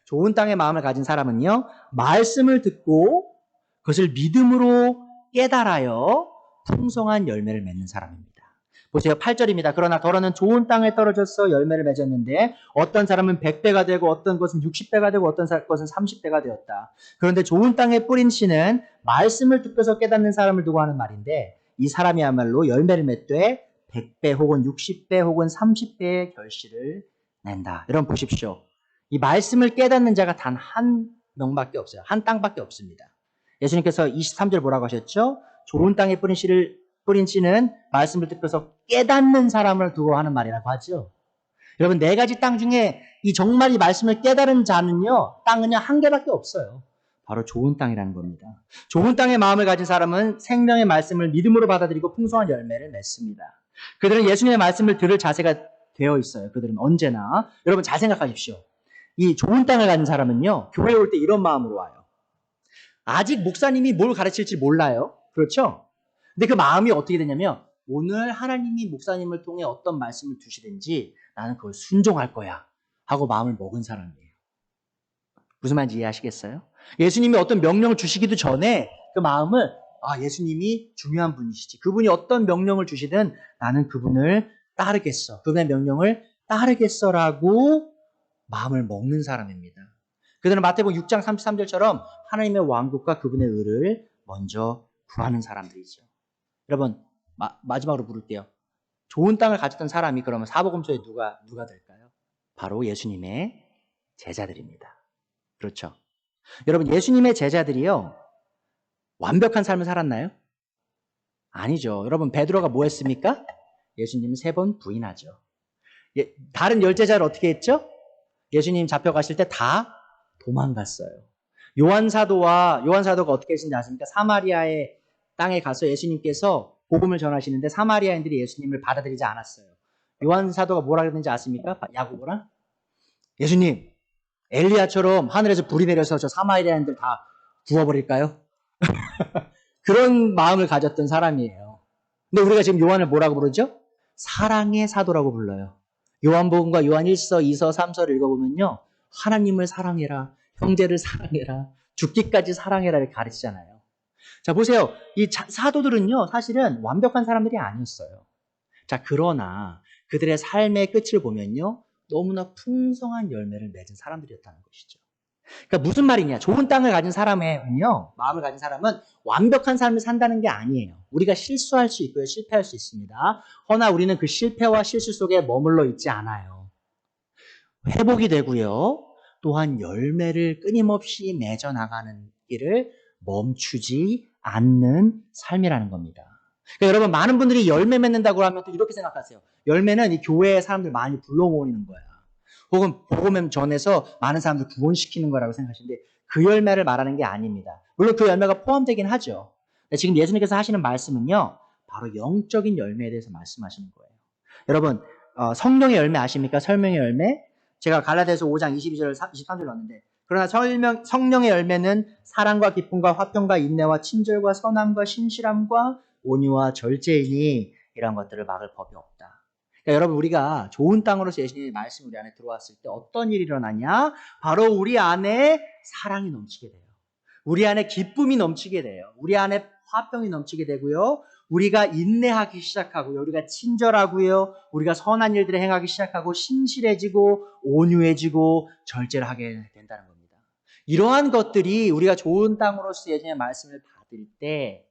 좋은 땅의 마음을 가진 사람은요, 말씀을 듣고 그것을 믿음으로 깨달아요 풍성한 열매를 맺는 사람입니다. 보세요. 8절입니다. 그러나 더러는 좋은 땅에 떨어져서 열매를 맺었는데 어떤 사람은 100배가 되고 어떤 것은 60배가 되고 어떤 것은 30배가 되었다. 그런데 좋은 땅에 뿌린 씨는 말씀을 듣고서 깨닫는 사람을 두고 하는 말인데 이 사람이야말로 열매를 맺되 100배 혹은 60배 혹은 30배의 결실을 낸다. 여러분 보십시오. 이 말씀을 깨닫는 자가 단 한 명밖에 없어요. 한 땅밖에 없습니다. 예수님께서 23절 뭐라고 하셨죠? 좋은 땅에 뿌린 씨는 말씀을 듣고서 깨닫는 사람을 두고 하는 말이라고 하죠. 여러분, 네 가지 땅 중에 정말 이 말씀을 깨달은 자는요, 땅은요, 한 개밖에 없어요. 바로 좋은 땅이라는 겁니다. 좋은 땅의 마음을 가진 사람은 생명의 말씀을 믿음으로 받아들이고 풍성한 열매를 맺습니다. 그들은 예수님의 말씀을 들을 자세가 되어 있어요. 그들은 언제나. 여러분, 잘 생각하십시오. 이 좋은 땅을 가진 사람은요, 교회에 올 때 이런 마음으로 와요. 아직 목사님이 뭘 가르칠지 몰라요. 그렇죠? 근데 그 마음이 어떻게 되냐면 오늘 하나님이 목사님을 통해 어떤 말씀을 주시든지 나는 그걸 순종할 거야 하고 마음을 먹은 사람이에요. 무슨 말인지 이해하시겠어요? 예수님이 어떤 명령을 주시기도 전에 그 마음을 예수님이 중요한 분이시지. 그분이 어떤 명령을 주시든 나는 그분을 따르겠어. 그분의 명령을 따르겠어라고 마음을 먹는 사람입니다. 그들은 마태복음 6장 33절처럼 하나님의 왕국과 그분의 의를 먼저 구하는 사람들이죠. 여러분, 마지막으로 물을게요. 좋은 땅을 가졌던 사람이 그러면 사복음서에 누가 될까요? 바로 예수님의 제자들입니다. 그렇죠? 여러분, 예수님의 제자들이요, 완벽한 삶을 살았나요? 아니죠. 여러분, 베드로가 뭐 했습니까? 예수님을 3번 부인하죠. 다른 열제자를 어떻게 했죠? 예수님 잡혀가실 때 다 도망갔어요. 요한사도가 어떻게 했는지 아십니까? 사마리아의 땅에 가서 예수님께서 복음을 전하시는데 사마리아인들이 예수님을 받아들이지 않았어요. 요한사도가 뭐라 그랬는지 아십니까? 야고보랑 예수님, 엘리야처럼 하늘에서 불이 내려서 저 사마리아인들 다 구워버릴까요? 그런 마음을 가졌던 사람이에요. 근데 우리가 지금 요한을 뭐라고 부르죠? 사랑의 사도라고 불러요. 요한복음과 요한 1서, 2서, 3서를 읽어보면요. 하나님을 사랑해라. 형제를 사랑해라. 죽기까지 사랑해라 이렇게 가르치잖아요. 자, 보세요. 이 사도들은요, 사실은 완벽한 사람들이 아니었어요. 자, 그러나 그들의 삶의 끝을 보면요, 너무나 풍성한 열매를 맺은 사람들이었다는 것이죠. 그러니까 무슨 말이냐? 좋은 땅을 가진 사람은요, 마음을 가진 사람은 완벽한 삶을 산다는 게 아니에요. 우리가 실수할 수 있고요, 실패할 수 있습니다. 허나 우리는 그 실패와 실수 속에 머물러 있지 않아요. 회복이 되고요, 또한 열매를 끊임없이 맺어 나가는 길을 멈추지 않는 삶이라는 겁니다. 그러니까 여러분, 많은 분들이 열매 맺는다고 하면 또 이렇게 생각하세요. 열매는 이 교회에 사람들 많이 불러 모으는 거야. 혹은 복음을 전해서 많은 사람들 구원시키는 거라고 생각하시는데 그 열매를 말하는 게 아닙니다. 물론 그 열매가 포함되긴 하죠. 지금 예수님께서 하시는 말씀은요, 바로 영적인 열매에 대해서 말씀하시는 거예요. 여러분, 성령의 열매 아십니까? 설명의 열매? 제가 갈라디아서 5장 22절, 23절 왔는데, 그러나 성령의 열매는 사랑과 기쁨과 화평과 인내와 친절과 선함과 신실함과 온유와 절제이니 이런 것들을 막을 법이 없다. 그러니까 여러분, 우리가 좋은 땅으로서 예수님의 말씀이 우리 안에 들어왔을 때 어떤 일이 일어나냐? 바로 우리 안에 사랑이 넘치게 돼요. 우리 안에 기쁨이 넘치게 돼요. 우리 안에 화평이 넘치게 되고요. 우리가 인내하기 시작하고요. 우리가 친절하고요. 우리가 선한 일들을 행하기 시작하고 신실해지고 온유해지고 절제를 하게 된다는 겁니다. 이러한 것들이 우리가 좋은 땅으로서 예수님의 말씀을 받을 때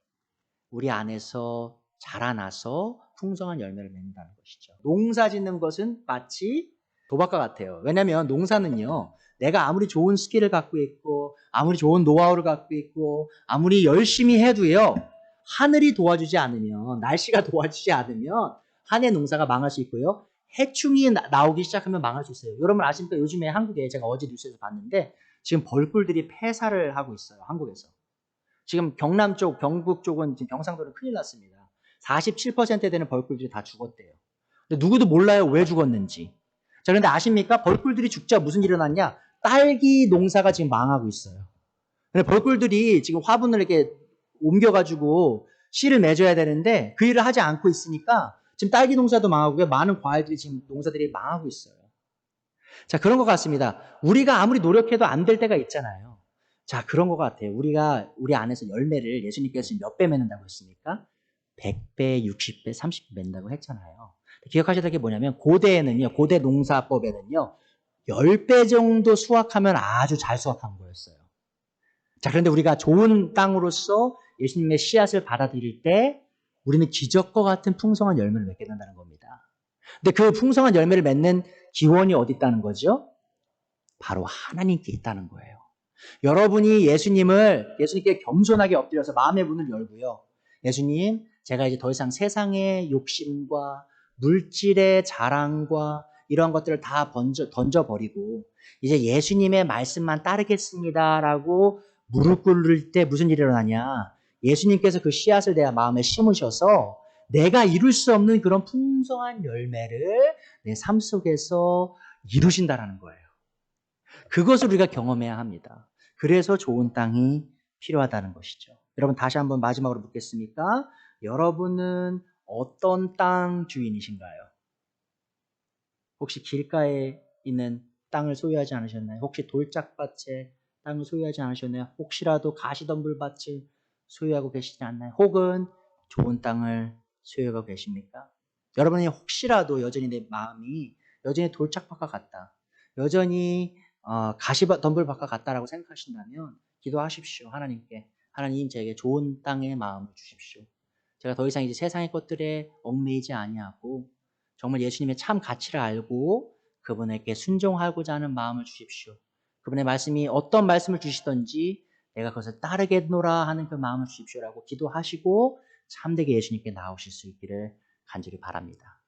우리 안에서 자라나서 풍성한 열매를 맺는다는 것이죠. 농사 짓는 것은 마치 도박과 같아요. 왜냐하면 농사는요, 내가 아무리 좋은 스킬을 갖고 있고 아무리 좋은 노하우를 갖고 있고 아무리 열심히 해도요, 하늘이 도와주지 않으면, 날씨가 도와주지 않으면 한 해 농사가 망할 수 있고요, 해충이 나오기 시작하면 망할 수 있어요. 여러분 아십니까? 요즘에 한국에, 제가 어제 뉴스에서 봤는데 지금 벌꿀들이 폐사를 하고 있어요. 한국에서. 지금 경남 쪽, 경북 쪽은 지금 경상도는 큰일 났습니다. 47% 되는 벌꿀들이 다 죽었대요. 근데 누구도 몰라요, 왜 죽었는지. 자, 그런데 아십니까? 벌꿀들이 죽자 무슨 일이 일어났냐? 딸기 농사가 지금 망하고 있어요. 근데 벌꿀들이 지금 화분을 이렇게 옮겨가지고 씨를 맺어야 되는데 그 일을 하지 않고 있으니까 지금 딸기 농사도 망하고 많은 과일들이 지금 농사들이 망하고 있어요. 자, 그런 것 같습니다. 우리가 아무리 노력해도 안 될 때가 있잖아요. 자, 그런 것 같아요. 우리가 우리 안에서 열매를 예수님께서 몇 배 맺는다고 했습니까? 100배, 60배, 30배 맺는다고 했잖아야 기억하셔야 될 게 뭐냐면 고대에는요, 고대 농사법에는요, 10배 정도 수확하면 아주 잘 수확한 거였어요. 자, 그런데 우리가 좋은 땅으로서 예수님의 씨앗을 받아들일 때 우리는 기적과 같은 풍성한 열매를 맺게 된다는 겁니다. 근데 그 풍성한 열매를 맺는 기원이 어디 있다는 거죠? 바로 하나님께 있다는 거예요. 여러분이 예수님께 겸손하게 엎드려서 마음의 문을 열고요. 예수님, 제가 이제 더 이상 세상의 욕심과 물질의 자랑과 이런 것들을 다 던져버리고 이제 예수님의 말씀만 따르겠습니다라고 무릎 꿇을 때 무슨 일이 일어나냐? 예수님께서 그 씨앗을 내 마음에 심으셔서 내가 이룰 수 없는 그런 풍성한 열매를 내 삶 속에서 이루신다라는 거예요. 그것을 우리가 경험해야 합니다. 그래서 좋은 땅이 필요하다는 것이죠. 여러분, 다시 한번 마지막으로 묻겠습니까? 여러분은 어떤 땅 주인이신가요? 혹시 길가에 있는 땅을 소유하지 않으셨나요? 혹시 돌짝밭에 땅을 소유하지 않으셨나요? 혹시라도 가시덤불밭을 소유하고 계시지 않나요? 혹은 좋은 땅을 소유하고 계십니까? 여러분이 혹시라도 여전히 내 마음이 여전히 돌짝밭과 같다, 여전히 가시덤불밭과 같다라고 생각하신다면 기도하십시오. 하나님께. 하나님, 제게 좋은 땅의 마음을 주십시오. 제가 더 이상 이제 세상의 것들에 얽매이지 아니하고 정말 예수님의 참 가치를 알고 그분에게 순종하고자 하는 마음을 주십시오. 그분의 말씀이 어떤 말씀을 주시든지 내가 그것을 따르겠노라 하는 그 마음을 주십시오라고 기도하시고 참되게 예수님께 나오실 수 있기를 간절히 바랍니다.